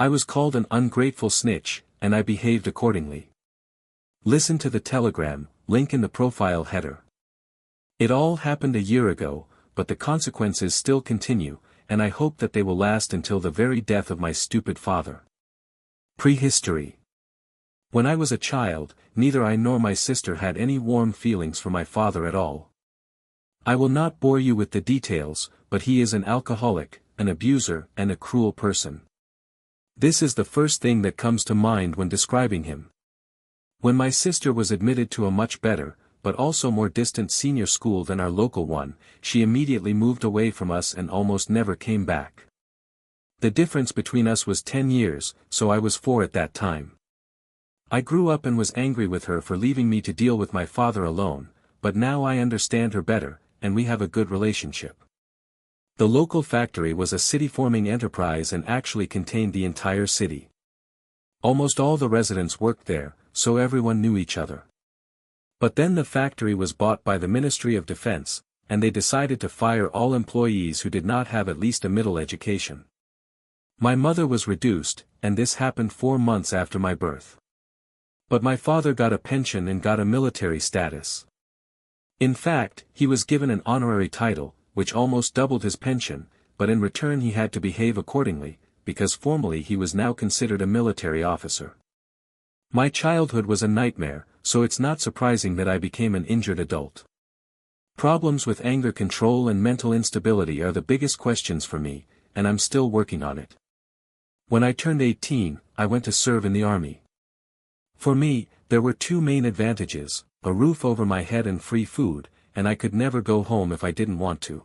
I was called an ungrateful snitch, and I behaved accordingly. Listen to the telegram, link in the profile header. It all happened a year ago, but the consequences still continue, and I hope that they will last until the very death of my stupid father. Prehistory. When I was a child, neither I nor my sister had any warm feelings for my father at all. I will not bore you with the details, but he is an alcoholic, an abuser, and a cruel person. This is the first thing that comes to mind when describing him. When my sister was admitted to a much better, but also more distant senior school than our local one, she immediately moved away from us and almost never came back. The difference between us was 10 years, so I was 4 at that time. I grew up and was angry with her for leaving me to deal with my father alone, but now I understand her better, and we have a good relationship. The local factory was a city-forming enterprise and actually contained the entire city. Almost all the residents worked there, so everyone knew each other. But then the factory was bought by the Ministry of Defense, and they decided to fire all employees who did not have at least a middle education. My mother was reduced, and this happened 4 months after my birth. But my father got a pension and got a military status. In fact, he was given an honorary title, which almost doubled his pension, but in return he had to behave accordingly, because formally he was now considered a military officer. My childhood was a nightmare, so it's not surprising that I became an injured adult. Problems with anger control and mental instability are the biggest questions for me, and I'm still working on it. When I turned 18, I went to serve in the army. For me, there were 2 main advantages: a roof over my head and free food, and I could never go home if I didn't want to.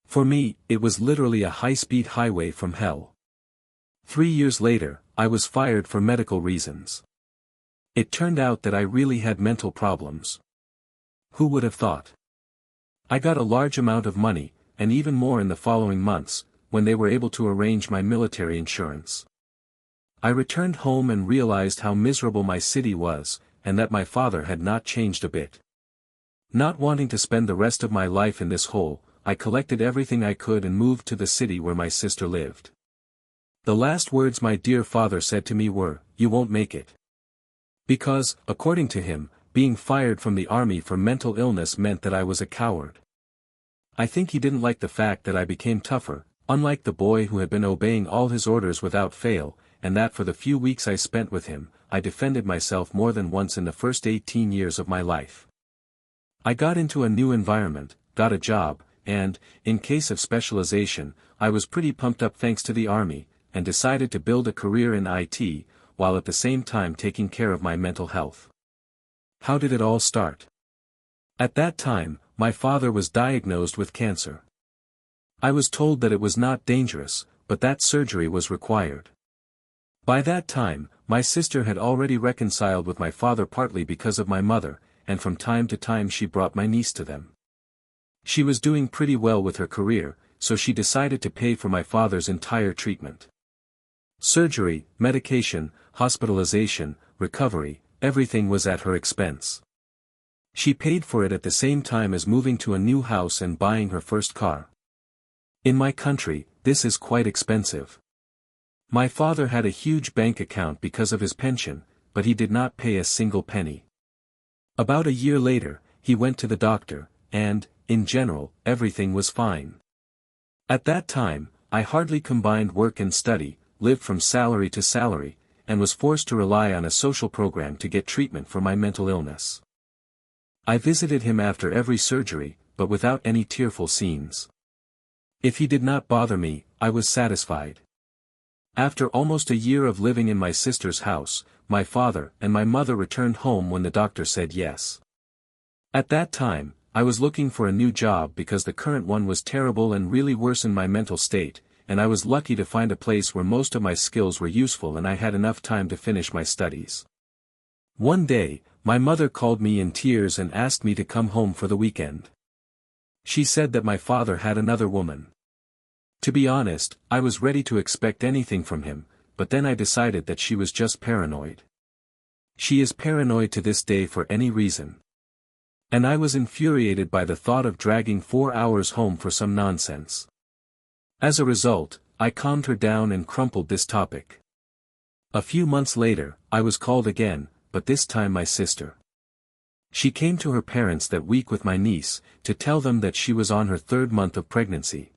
For me, it was literally a high-speed highway from hell. 3 years later, I was fired for medical reasons. It turned out that I really had mental problems. Who would have thought? I got a large amount of money, and even more in the following months, when they were able to arrange my military insurance. I returned home and realized how miserable my city was, and that my father had not changed a bit. Not wanting to spend the rest of my life in this hole, I collected everything I could and moved to the city where my sister lived. The last words my dear father said to me were, "You won't make it." Because, according to him, being fired from the army for mental illness meant that I was a coward. I think he didn't like the fact that I became tougher, unlike the boy who had been obeying all his orders without fail, and that for the few weeks I spent with him, I defended myself more than once in the first 18 years of my life. I got into a new environment, got a job, and, in case of specialization, I was pretty pumped up thanks to the army, and decided to build a career in IT, while at the same time taking care of my mental health. How did it all start? At that time, my father was diagnosed with cancer. I was told that it was not dangerous, but that surgery was required. By that time, my sister had already reconciled with my father partly because of my mother, and from time to time she brought my niece to them. She was doing pretty well with her career, so she decided to pay for my father's entire treatment. Surgery, medication, hospitalization, recovery, everything was at her expense. She paid for it at the same time as moving to a new house and buying her first car. In my country, this is quite expensive. My father had a huge bank account because of his pension, but he did not pay a single penny. About a year later, he went to the doctor, and, in general, everything was fine. At that time, I hardly combined work and study, lived from salary to salary, and was forced to rely on a social program to get treatment for my mental illness. I visited him after every surgery, but without any tearful scenes. If he did not bother me, I was satisfied. After almost a year of living in my sister's house, my father and my mother returned home when the doctor said yes. At that time, I was looking for a new job because the current one was terrible and really worsened my mental state, and I was lucky to find a place where most of my skills were useful and I had enough time to finish my studies. One day, my mother called me in tears and asked me to come home for the weekend. She said that my father had another woman. To be honest, I was ready to expect anything from him, but then I decided that she was just paranoid. She is paranoid to this day for any reason. And I was infuriated by the thought of dragging 4 hours home for some nonsense. As a result, I calmed her down and crumpled this topic. A few months later, I was called again, but this time my sister. She came to her parents that week with my niece, to tell them that she was on her 3rd month of pregnancy.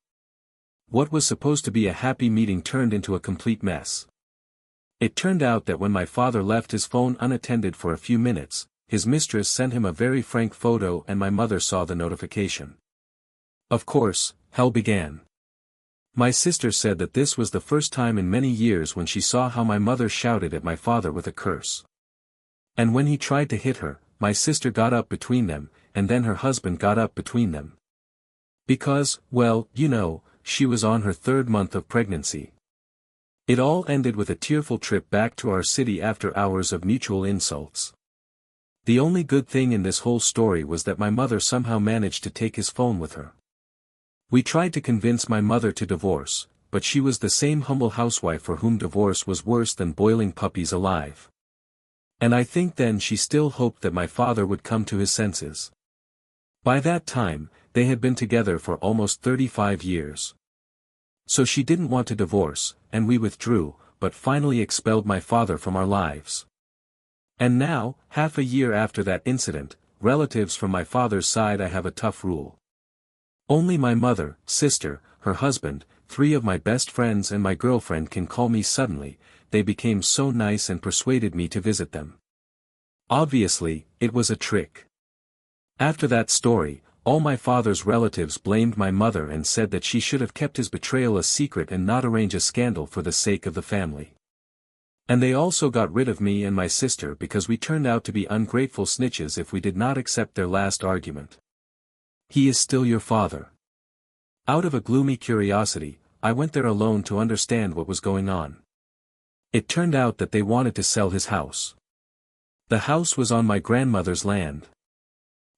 What was supposed to be a happy meeting turned into a complete mess. It turned out that when my father left his phone unattended for a few minutes, his mistress sent him a very frank photo and my mother saw the notification. Of course, hell began. My sister said that this was the first time in many years when she saw how my mother shouted at my father with a curse. And when he tried to hit her, my sister got up between them, and then her husband got up between them. Because, well, you know, she was on her 3rd month of pregnancy. It all ended with a tearful trip back to our city after hours of mutual insults. The only good thing in this whole story was that my mother somehow managed to take his phone with her. We tried to convince my mother to divorce, but she was the same humble housewife for whom divorce was worse than boiling puppies alive. And I think then she still hoped that my father would come to his senses. By that time, they had been together for almost 35 years. So she didn't want to divorce, and we withdrew, but finally expelled my father from our lives. And now, half a year after that incident, relatives from my father's side I have a tough rule. Only my mother, sister, her husband, 3 of my best friends and my girlfriend can call me suddenly. They became so nice and persuaded me to visit them. Obviously, it was a trick. After that story, all my father's relatives blamed my mother and said that she should have kept his betrayal a secret and not arrange a scandal for the sake of the family. And they also got rid of me and my sister because we turned out to be ungrateful snitches if we did not accept their last argument. He is still your father. Out of a gloomy curiosity, I went there alone to understand what was going on. It turned out that they wanted to sell his house. The house was on my grandmother's land.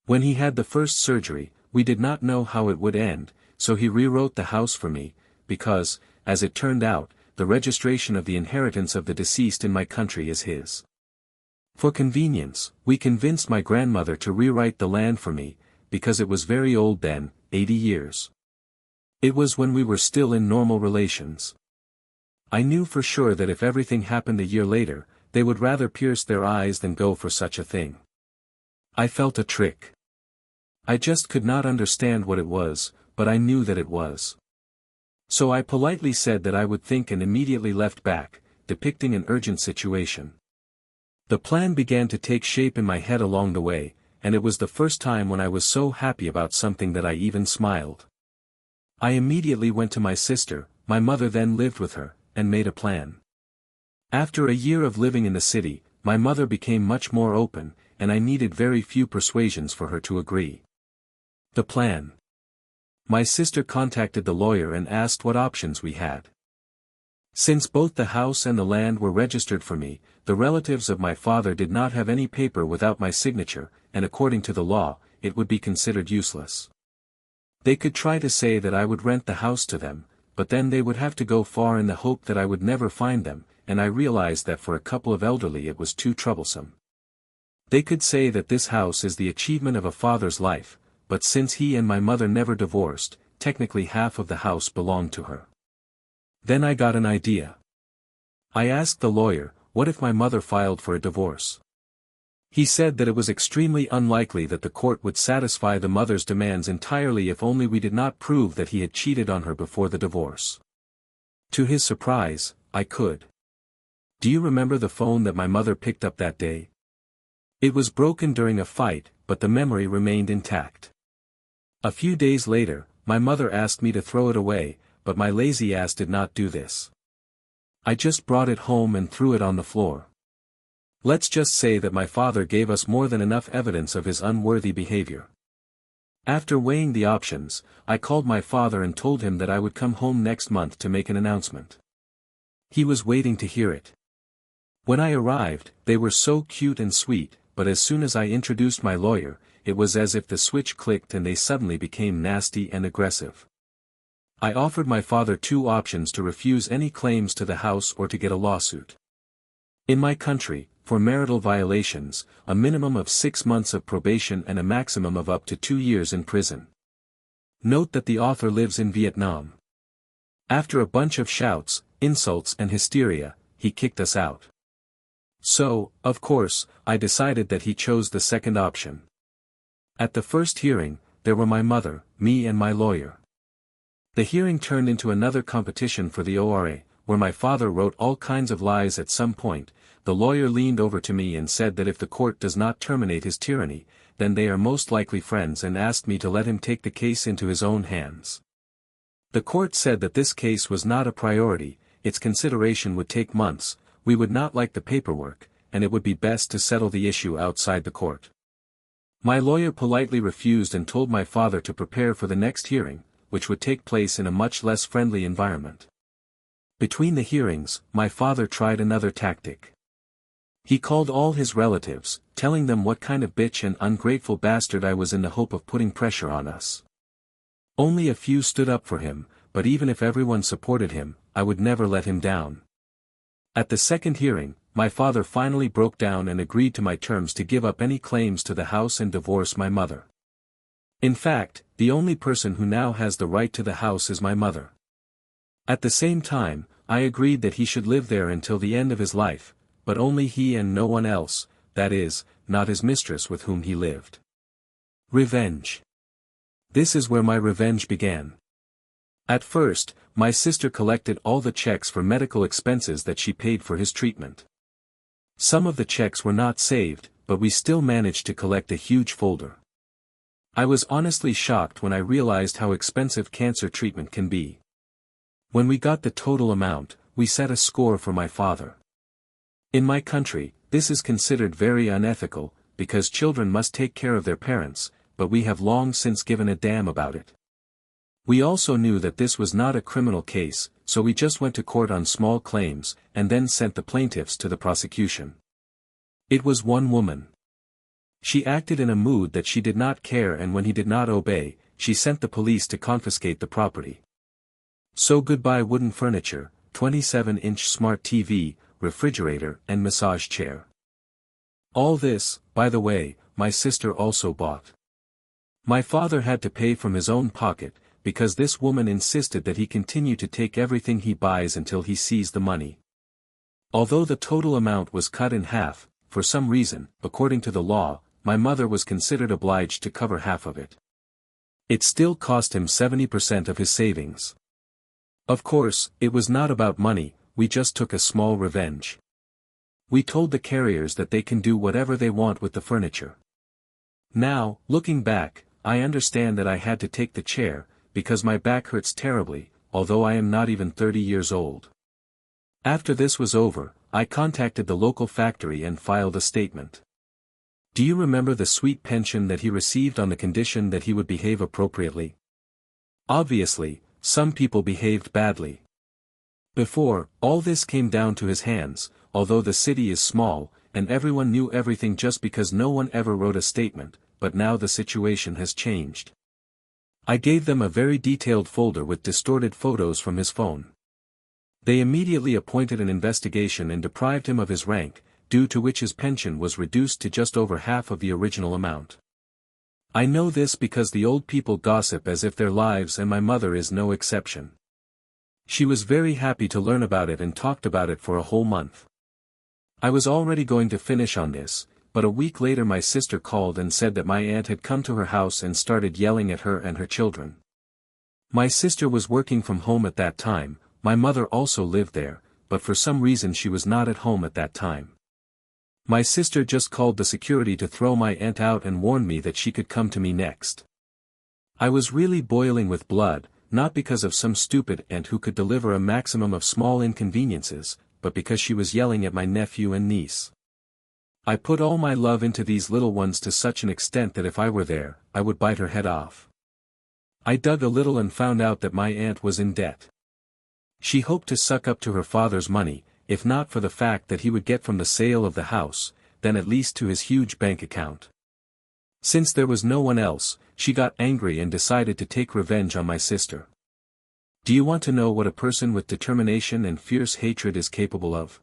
When he had the first surgery, we did not know how it would end, so he rewrote the house for me, because, as it turned out, the registration of the inheritance of the deceased in my country is his. For convenience, we convinced my grandmother to rewrite the land for me, because it was very old then, 80 years. It was when we were still in normal relations. I knew for sure that if everything happened a year later, they would rather pierce their eyes than go for such a thing. I felt a trick. I just could not understand what it was, but I knew that it was. So I politely said that I would think and immediately left back, depicting an urgent situation. The plan began to take shape in my head along the way, and it was the first time when I was so happy about something that I even smiled. I immediately went to my sister, my mother then lived with her, and made a plan. After a year of living in the city, my mother became much more open, and I needed very few persuasions for her to agree. The plan. My sister contacted the lawyer and asked what options we had. Since both the house and the land were registered for me, the relatives of my father did not have any paper without my signature, and according to the law, it would be considered useless. They could try to say that I would rent the house to them, but then they would have to go far in the hope that I would never find them, and I realized that for a couple of elderly it was too troublesome. They could say that this house is the achievement of a father's life, but since he and my mother never divorced, technically half of the house belonged to her. Then I got an idea. I asked the lawyer, what if my mother filed for a divorce? He said that it was extremely unlikely that the court would satisfy the mother's demands entirely if only we did not prove that he had cheated on her before the divorce. To his surprise, I could. Do you remember the phone that my mother picked up that day? It was broken during a fight, but the memory remained intact. A few days later, my mother asked me to throw it away, but my lazy ass did not do this. I just brought it home and threw it on the floor. Let's just say that my father gave us more than enough evidence of his unworthy behavior. After weighing the options, I called my father and told him that I would come home next month to make an announcement. He was waiting to hear it. When I arrived, they were so cute and sweet, but as soon as I introduced my lawyer, it was as if the switch clicked and they suddenly became nasty and aggressive. I offered my father 2 options to refuse any claims to the house or to get a lawsuit. In my country, for marital violations, a minimum of 6 months of probation and a maximum of up to 2 years in prison. Note that the author lives in Vietnam. After a bunch of shouts, insults and hysteria, he kicked us out. So, of course, I decided that he chose the second option. At the first hearing, there were my mother, me and my lawyer. The hearing turned into another competition for the ORA, where my father wrote all kinds of lies. At some point, the lawyer leaned over to me and said that if the court does not terminate his tyranny, then they are most likely friends, and asked me to let him take the case into his own hands. The court said that this case was not a priority, its consideration would take months, we would not like the paperwork, and it would be best to settle the issue outside the court. My lawyer politely refused and told my father to prepare for the next hearing, which would take place in a much less friendly environment. Between the hearings, my father tried another tactic. He called all his relatives, telling them what kind of bitch and ungrateful bastard I was, in the hope of putting pressure on us. Only a few stood up for him, but even if everyone supported him, I would never let him down. At the second hearing, my father finally broke down and agreed to my terms to give up any claims to the house and divorce my mother. In fact, the only person who now has the right to the house is my mother. At the same time, I agreed that he should live there until the end of his life, but only he and no one else, that is, not his mistress with whom he lived. Revenge. This is where my revenge began. At first, my sister collected all the checks for medical expenses that she paid for his treatment. Some of the checks were not saved, but we still managed to collect a huge folder. I was honestly shocked when I realized how expensive cancer treatment can be. When we got the total amount, we set a score for my father. In my country, this is considered very unethical, because children must take care of their parents, but we have long since given a damn about it. We also knew that this was not a criminal case, so we just went to court on small claims, and then sent the plaintiffs to the prosecution. It was one woman. She acted in a mood that she did not care, and when he did not obey, she sent the police to confiscate the property. So goodbye wooden furniture, 27-inch smart TV, refrigerator and massage chair. All this, by the way, my sister also bought. My father had to pay from his own pocket, because this woman insisted that he continue to take everything he buys until he sees the money. Although the total amount was cut in half, for some reason, according to the law, my mother was considered obliged to cover half of it. It still cost him 70% of his savings. Of course, it was not about money, we just took a small revenge. We told the carriers that they can do whatever they want with the furniture. Now, looking back, I understand that I had to take the chair, because my back hurts terribly, although I am not even 30 years old. After this was over, I contacted the local factory and filed a statement. Do you remember the sweet pension that he received on the condition that he would behave appropriately? Obviously, some people behaved badly. Before, all this came down to his hands, although the city is small, and everyone knew everything just because no one ever wrote a statement, but now the situation has changed. I gave them a very detailed folder with distorted photos from his phone. They immediately appointed an investigation and deprived him of his rank, due to which his pension was reduced to just over half of the original amount. I know this because the old people gossip as if their lives, and my mother is no exception. She was very happy to learn about it and talked about it for a whole month. I was already going to finish on this, but a week later my sister called and said that my aunt had come to her house and started yelling at her and her children. My sister was working from home at that time, my mother also lived there, but for some reason she was not at home at that time. My sister just called the security to throw my aunt out and warned me that she could come to me next. I was really boiling with blood, not because of some stupid aunt who could deliver a maximum of small inconveniences, but because she was yelling at my nephew and niece. I put all my love into these little ones to such an extent that if I were there, I would bite her head off. I dug a little and found out that my aunt was in debt. She hoped to suck up to her father's money, if not for the fact that he would get from the sale of the house, then at least to his huge bank account. Since there was no one else, she got angry and decided to take revenge on my sister. Do you want to know what a person with determination and fierce hatred is capable of?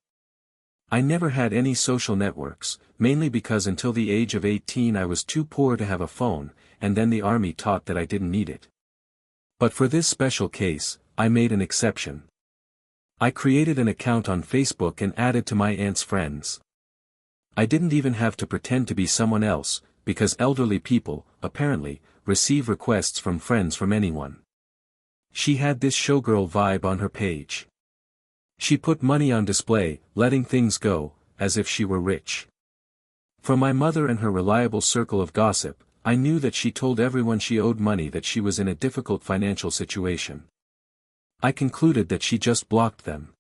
I never had any social networks, mainly because until the age of 18 I was too poor to have a phone, and then the army taught that I didn't need it. But for this special case, I made an exception. I created an account on Facebook and added to my aunt's friends. I didn't even have to pretend to be someone else, because elderly people, apparently, receive requests from friends from anyone. She had this showgirl vibe on her page. She put money on display, letting things go, as if she were rich. From my mother and her reliable circle of gossip, I knew that she told everyone she owed money, that she was in a difficult financial situation. I concluded that she just blocked them.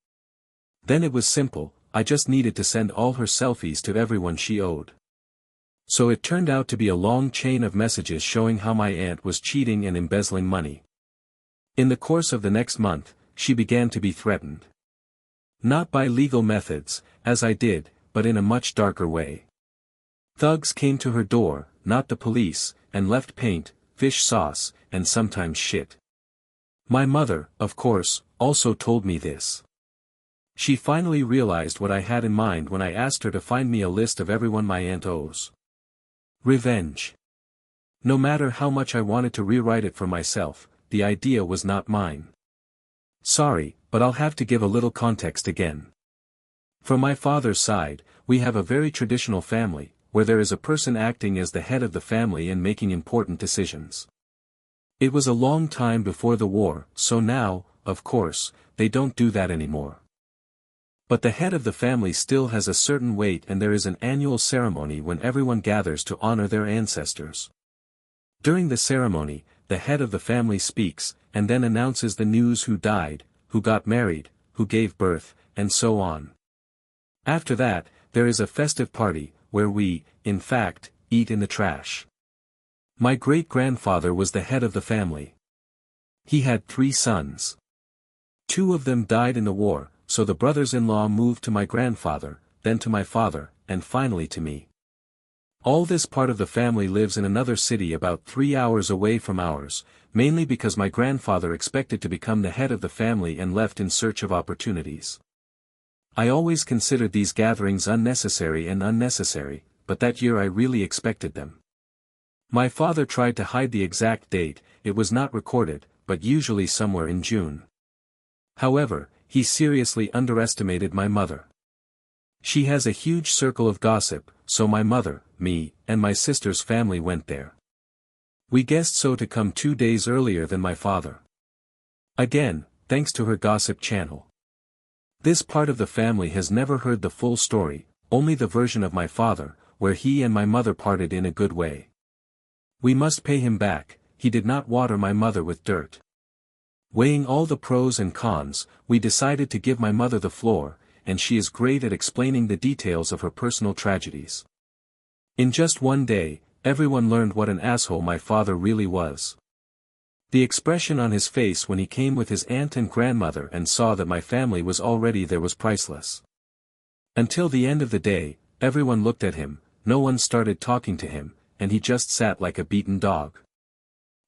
Then it was simple, I just needed to send all her selfies to everyone she owed. So it turned out to be a long chain of messages showing how my aunt was cheating and embezzling money. In the course of the next month, she began to be threatened. Not by legal methods, as I did, but in a much darker way. Thugs came to her door, not the police, and left paint, fish sauce, and sometimes shit. My mother, of course, also told me this. She finally realized what I had in mind when I asked her to find me a list of everyone my aunt owes. Revenge. No matter how much I wanted to rewrite it for myself, the idea was not mine. Sorry, but I'll have to give a little context again. From my father's side, we have a very traditional family, where there is a person acting as the head of the family and making important decisions. It was a long time before the war, so now, of course, they don't do that anymore. But the head of the family still has a certain weight, and there is an annual ceremony when everyone gathers to honor their ancestors. During the ceremony, the head of the family speaks, and then announces the news: who died, who got married, who gave birth, and so on. After that, there is a festive party, where we, in fact, eat in the trash. My great-grandfather was the head of the family. He had 3 sons. 2 of them died in the war, so the brothers-in-law moved to my grandfather, then to my father, and finally to me. All this part of the family lives in another city about 3 hours away from ours, mainly because my grandfather expected to become the head of the family and left in search of opportunities. I always considered these gatherings unnecessary, but that year I really expected them. My father tried to hide the exact date, it was not recorded, but usually somewhere in June. However, he seriously underestimated my mother. She has a huge circle of gossip, so my mother, me, and my sister's family went there. We guessed so to come 2 days earlier than my father. Again, thanks to her gossip channel. This part of the family has never heard the full story, only the version of my father, where he and my mother parted in a good way. We must pay him back, he did not water my mother with dirt. Weighing all the pros and cons, we decided to give my mother the floor, and she is great at explaining the details of her personal tragedies. In just one day, everyone learned what an asshole my father really was. The expression on his face when he came with his aunt and grandmother and saw that my family was already there was priceless. Until the end of the day, everyone looked at him, no one started talking to him, and he just sat like a beaten dog.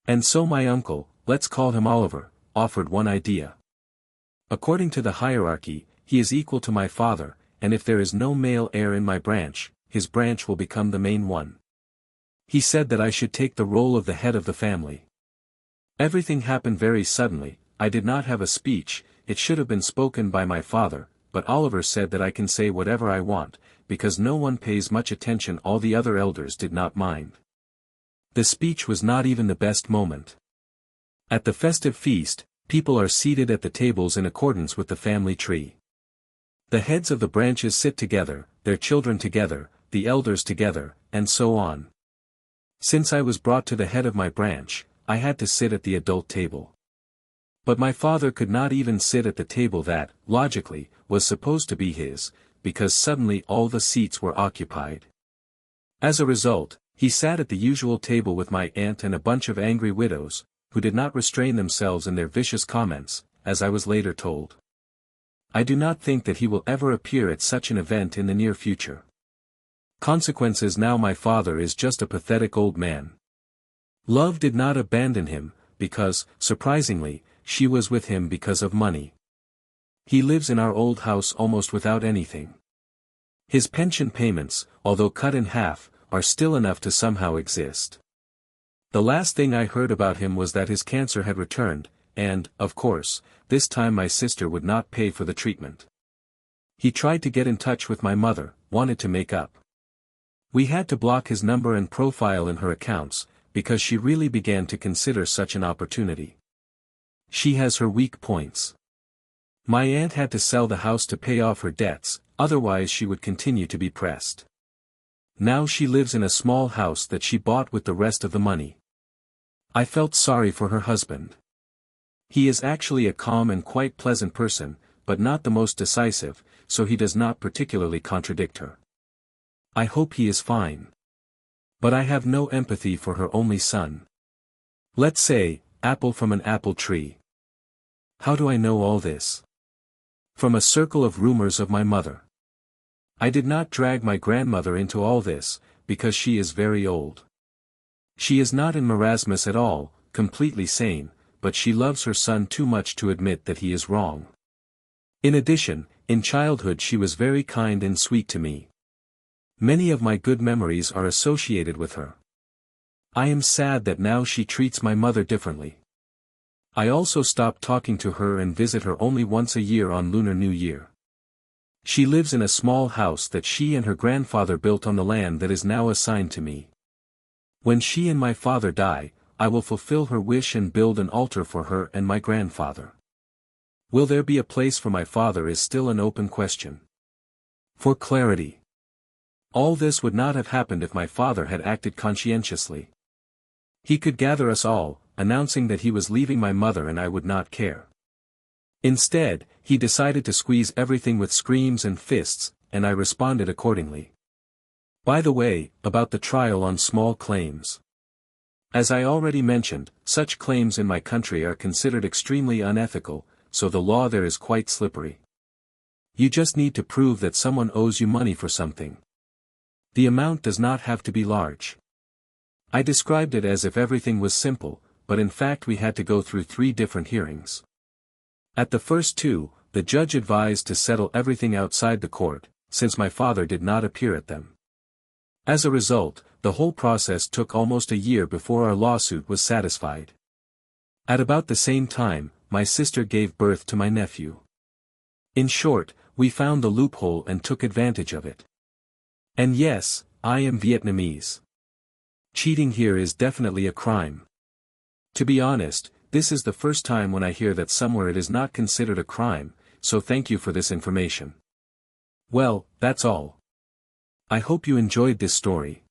And so my uncle, let's call him Oliver, offered one idea. According to the hierarchy, he is equal to my father, and if there is no male heir in my branch, his branch will become the main one. He said that I should take the role of the head of the family. Everything happened very suddenly, I did not have a speech, it should have been spoken by my father, but Oliver said that I can say whatever I want, because no one pays much attention. All the other elders did not mind. The speech was not even the best moment. At the festive feast, people are seated at the tables in accordance with the family tree. The heads of the branches sit together, their children together, the elders together, and so on. Since I was brought to the head of my branch, I had to sit at the adult table. But my father could not even sit at the table that, logically, was supposed to be his, because suddenly all the seats were occupied. As a result, he sat at the usual table with my aunt and a bunch of angry widows, who did not restrain themselves in their vicious comments, as I was later told. I do not think that he will ever appear at such an event in the near future. Consequences: now my father is just a pathetic old man. Love did not abandon him, because, surprisingly, she was with him because of money. He lives in our old house almost without anything. His pension payments, although cut in half, are still enough to somehow exist. The last thing I heard about him was that his cancer had returned, and, of course, this time my sister would not pay for the treatment. He tried to get in touch with my mother, wanted to make up. We had to block his number and profile in her accounts, because she really began to consider such an opportunity. She has her weak points. My aunt had to sell the house to pay off her debts, otherwise she would continue to be pressed. Now she lives in a small house that she bought with the rest of the money. I felt sorry for her husband. He is actually a calm and quite pleasant person, but not the most decisive, so he does not particularly contradict her. I hope he is fine. But I have no empathy for her only son. Let's say, apple from an apple tree. How do I know all this? From a circle of rumors of my mother. I did not drag my grandmother into all this, because she is very old. She is not in marasmus at all, completely sane, but she loves her son too much to admit that he is wrong. In addition, in childhood she was very kind and sweet to me. Many of my good memories are associated with her. I am sad that now she treats my mother differently. I also stopped talking to her and visit her only once a year on Lunar New Year. She lives in a small house that she and her grandfather built on the land that is now assigned to me. When she and my father die, I will fulfill her wish and build an altar for her and my grandfather. Will there be a place for my father is still an open question. For clarity. All this would not have happened if my father had acted conscientiously. He could gather us all, announcing that he was leaving my mother and I would not care. Instead, he decided to squeeze everything with screams and fists, and I responded accordingly. By the way, about the trial on small claims. As I already mentioned, such claims in my country are considered extremely unethical, so the law there is quite slippery. You just need to prove that someone owes you money for something. The amount does not have to be large. I described it as if everything was simple, but in fact we had to go through 3 different hearings. At the first 2, the judge advised to settle everything outside the court, since my father did not appear at them. As a result, the whole process took almost a year before our lawsuit was satisfied. At about the same time, my sister gave birth to my nephew. In short, we found the loophole and took advantage of it. And yes, I am Vietnamese. Cheating here is definitely a crime. To be honest, this is the first time when I hear that somewhere it is not considered a crime, so thank you for this information. Well, that's all. I hope you enjoyed this story.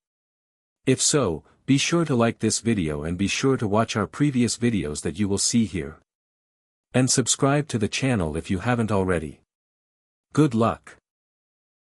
If so, be sure to like this video and be sure to watch our previous videos that you will see here. And subscribe to the channel if you haven't already. Good luck.